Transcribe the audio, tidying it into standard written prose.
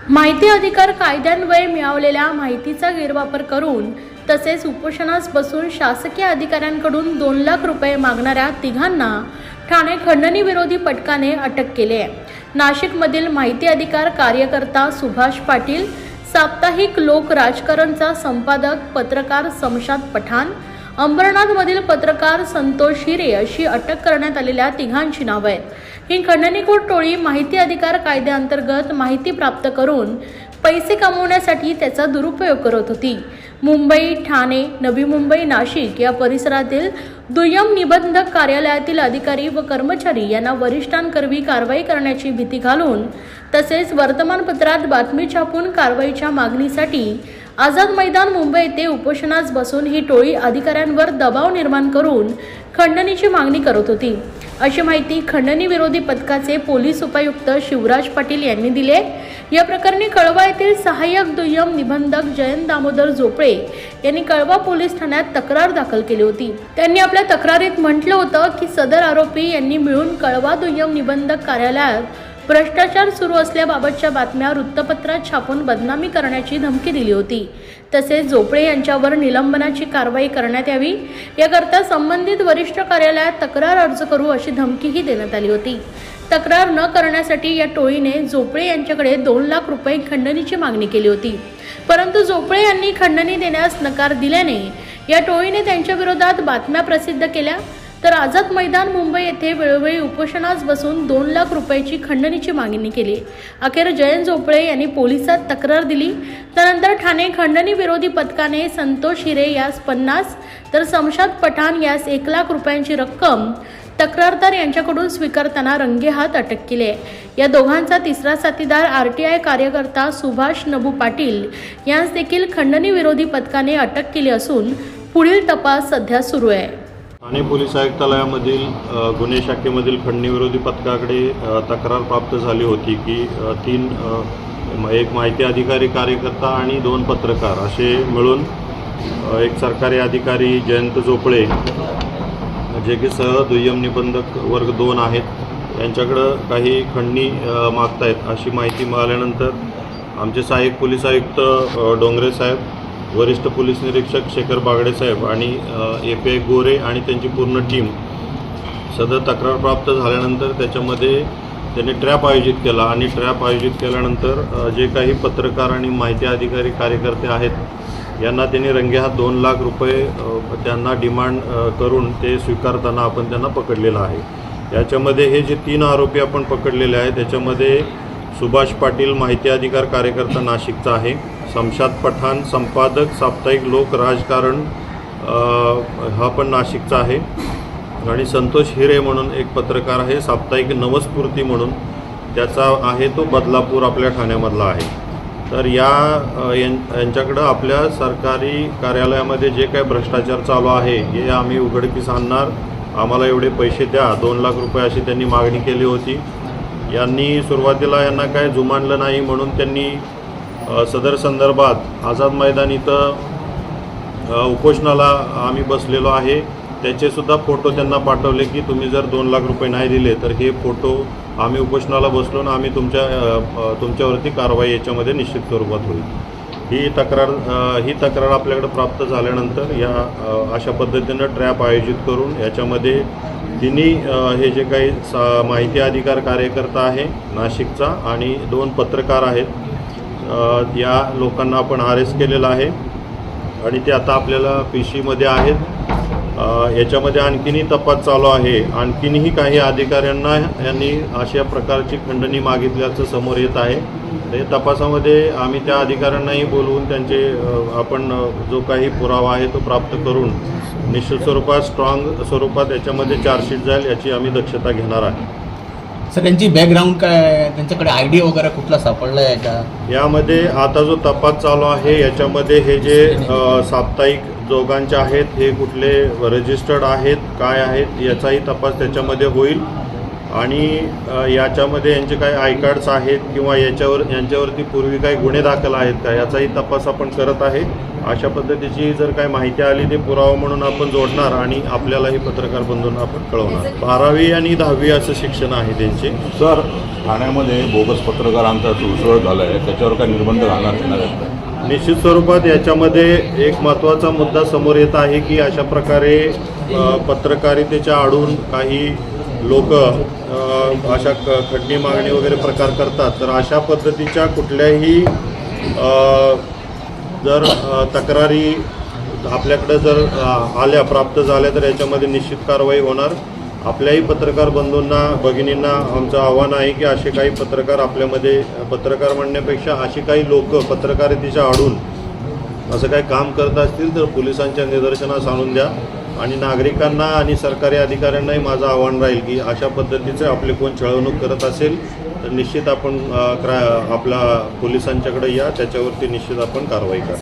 माहिती अधिकार कायद्यान्वये मिळवलेल्या माहितीचा गैरवापर करून तसेच उपोषणास बसून शासकीय अधिकाऱ्यांकडून 2 लाख रुपये मागणाऱ्या तिघांना ठाणे खंडणी विरोधी पथकाने अटक केली आहे। नाशिकमधील माहिती अधिकार कार्यकर्ता सुभाष पाटील, साप्ताहिक लोक राजकारणचा संपादक पत्रकार शमशाद पठाण, अंबरनाथमधील पत्रकार संतोष हिरे अशी अटक करण्यात आलेल्या तिघांची नावे आहेत। ही खंडणीखोर टोळी माहिती अधिकार कायद्याअंतर्गत माहिती प्राप्त करून पैसे कमवण्यासाठी त्याचा दुरुपयोग करत होती। मुंबई, ठाणे, नवी मुंबई, नाशिक या परिसरातील दुय्यम निबंधक कार्यालयातील अधिकारी व कर्मचारी यांना वरिष्ठांकरवी कारवाई करण्याची भीती घालून तसेच वर्तमानपत्रात बातमी छापून कारवाईच्या मागणीसाठी आझाद मैदान मुंबई येथे उपोषणास बसून ही टोळी अधिकाऱ्यांवर दबाव निर्माण करून खंडणीची मागणी करत होती, अशी माहिती खंडणी विरोधी पथकाचे पोलीस उपायुक्त शिवराज पाटील यांनी दिले। या प्रकरणी कळवा येथील सहाय्यक दुय्यम निबंधक जयंत दामोदर झोपळे यांनी कळवा पोलीस ठाण्यात तक्रार दाखल केली होती। त्यांनी आपल्या तक्रारीत म्हटलं होतं की सदर आरोपी यांनी मिळून कळवा दुय्यम निबंधक कार्यालयात भ्रष्टाचार सुरू असल्याबाबतच्या बातम्या वृत्तपत्रात छापून बदनामी करण्याची धमकी दिली होती। तसेच झोपळे यांच्यावर निलंबनाची कारवाई करण्यात यावी याकरता संबंधित वरिष्ठ कार्यालयात तक्रार अर्ज करू अशी धमकीही देण्यात आली होती। तक्रार न करण्यासाठी या टोळीने झोपळे यांच्याकडे 2 लाख रुपये खंडणीची मागणी केली होती, परंतु झोपळे यांनी खंडणी देण्यास नकार दिल्याने या टोळीने त्यांच्या विरोधात बातम्या प्रसिद्ध केल्या। तर आझाद मैदान मुंबई येथे वेळोवेळी उपोषणास बसून 2 लाख रुपयाची खंडणीची मागणी केली। अखेर जयंत झोपळे यांनी पोलिसात तक्रार दिली। त्यानंतर ठाणे खंडणी विरोधी पथकाने संतोष हिरे यास 50 तर शमशाद पठाण यास 1 लाख रुपयांची रक्कम तक्रारदार यांच्याकडून स्वीकारताना रंगेहात अटक केली आहे। या दोघांचा तिसरा साथीदार RTI कार्यकर्ता सुभाष नबू पाटील यांस देखील खंडणी विरोधी पथकाने अटक केली असून पुढील तपास सध्या सुरू आहे। ठाणे पोलीस आयुक्तालयामधील गुन्हे शाखेमधील खंडणी विरोधी पथकाकडे तक्रार प्राप्त झाली होती की एक माहिती अधिकारी कार्यकर्ता आणि 2 पत्रकार असे मिळून एक सरकारी अधिकारी जयंत झोपळे जे की दुय्यम निबंधक वर्ग 2 आहेत यांच्याकडं काही खंडणी मागतायत अशी माहिती मिळाल्यानंतर आमचे सहाय्यक पोलीस आयुक्त डोंगरे साहेब, वरिष्ठ पोलीस निरीक्षक शेखर बागडे साहेब आणि API गोरे आणि त्यांची पूर्ण टीम सदर तक्रार प्राप्त झाल्यानंतर त्याच्यामध्ये त्यांनी ट्रॅप आयोजित केला आणि ट्रॅप आयोजित केल्यानंतर जे काही पत्रकार आणि माहिती अधिकारी कार्यकर्ते आहेत यांना त्यांनी रंगेहात 2 लाख रुपये त्यांना डिमांड करून ते स्वीकारताना आपण त्यांना पकडलेलं आहे। याच्यामध्ये हे जे 3 आरोपी आपण पकडलेले आहेत त्याच्यामध्ये सुभाष पाटील माहिती अधिकार कार्यकर्ता नाशिकचा आहे, शमशाद पठाण संपादक साप्ताहिक लोक राजकारण हा पण नाशिकचा आहे आणि संतोष हिरे म्हणून एक पत्रकार आहे साप्ताहिक नवस्फूर्ती म्हणून त्याचा आहे तो बदलापूर आपल्या ठाण्यामधला आहे। तर यांच्याकडं आपल्या सरकारी कार्यालयामध्ये जे काही भ्रष्टाचार चालू आहे हे आम्ही उघडकीस आणणार, आम्हाला एवढे पैसे द्या, 2 लाख रुपये अशी त्यांनी मागणी केली होती। यांनी सुरुवातीला यांना काय जुमानलं नाही म्हणून त्यांनी सदर संदर्भात आझाद मैदान इथं उपोषणाला आम्ही बसलेलो आहे त्याचेसुद्धा फोटो त्यांना पाठवले की तुम्ही जर 2 लाख रुपये नाही दिले तर हे फोटो आम्ही उपोषणाला बसलो ना आम्ही तुमच्यावरती कारवाई याच्यामध्ये निश्चित स्वरूपात होईल। ही तक्रार आपल्याकडे प्राप्त झाल्यानंतर या अशा पद्धतीनं ट्रॅप आयोजित करून याच्यामध्ये तिन्ही हे जे काही माहिती अधिकार कार्यकर्ता आहे नाशिकचा आणि 2 पत्रकार आहेत या लोकांना आपण अरेस्ट केलेलं आहे आणि ते आता आपल्याला PC मध्ये आहेत। याच्यामध्ये आणखीनही तपास चालू आहे। आणखीनही काही अधिकाऱ्यांना यांनी अशा प्रकारची खंडणी मागितल्याचं समोर येत आहे। त्या तपासामध्ये आम्ही त्या अधिकाऱ्यांनाही बोलवून त्यांचे आपण जो काही पुरावा आहे तो प्राप्त करून निश्चित स्वरूपात स्ट्रॉंग स्वरूपात याच्यामध्ये चार्जशीट जाईल याची आम्ही दक्षता घेणार आहे। सर त्यांची बॅकग्राऊंड काय, त्यांच्याकडे ID वगैरे कुठला सापडला आहे का? यामध्ये आता जो तपास चालू आहे याच्यामध्ये हे जे साप्ताहिक दोघांचे आहेत हे कुठले रजिस्टर्ड आहेत काय आहेत याचाही तपास त्याच्यामध्ये होईल आणि याच्यामध्ये यांचे काही आय कार्ड्स आहेत किंवा यांच्यावरती पूर्वी काही गुन्हे दाखल आहेत का याचाही तपास आपण करत आहे. अशा पद्धतीची जर काही माहिती आली ते पुरावा म्हणून आपण जोडणार आणि आपल्यालाही पत्रकार बंधूंना आपण कळवणार. 12वी आणि 10वी असं शिक्षण आहे त्यांचे. सर, ठाण्यामध्ये बोगस पत्रकारांचा सुळसुळ झाला आहे, त्याच्यावर काय निर्बंध घालण्यात येणार आहेत का? निश्चित स्वरूपात याच्यामध्ये एक महत्त्वाचा मुद्दा समोर येत आहे की अशा प्रकारे पत्रकारितेच्या आडून काही लोक अशा खंडणी मागणी वगैरे प्रकार करतात. तर अशा पद्धतीच्या कुठल्याही जर तक्रारी आपल्याकडे जर आल्या प्राप्त झाल्या तर याच्यामध्ये निश्चित कारवाई होणार. आपल्याही पत्रकार बंधूंना भगिनींना आमचं आव्हान आहे की असे काही पत्रकार आपल्यामध्ये, पत्रकार म्हणण्यापेक्षा अशी काही लोक पत्रकारितेच्या आडून असं काही काम करत असतील तर पोलिसांच्या निदर्शनास आणून द्या. आणि नागरिकांना आणि सरकारी अधिकाऱ्यांनाही माझं आव्हान राहील की अशा पद्धतीचे आपले कोण छळवणूक करत असेल तर निश्चित आपण आपला पोलिसांच्याकडे या, त्याच्यावरती निश्चित आपण कारवाई करा.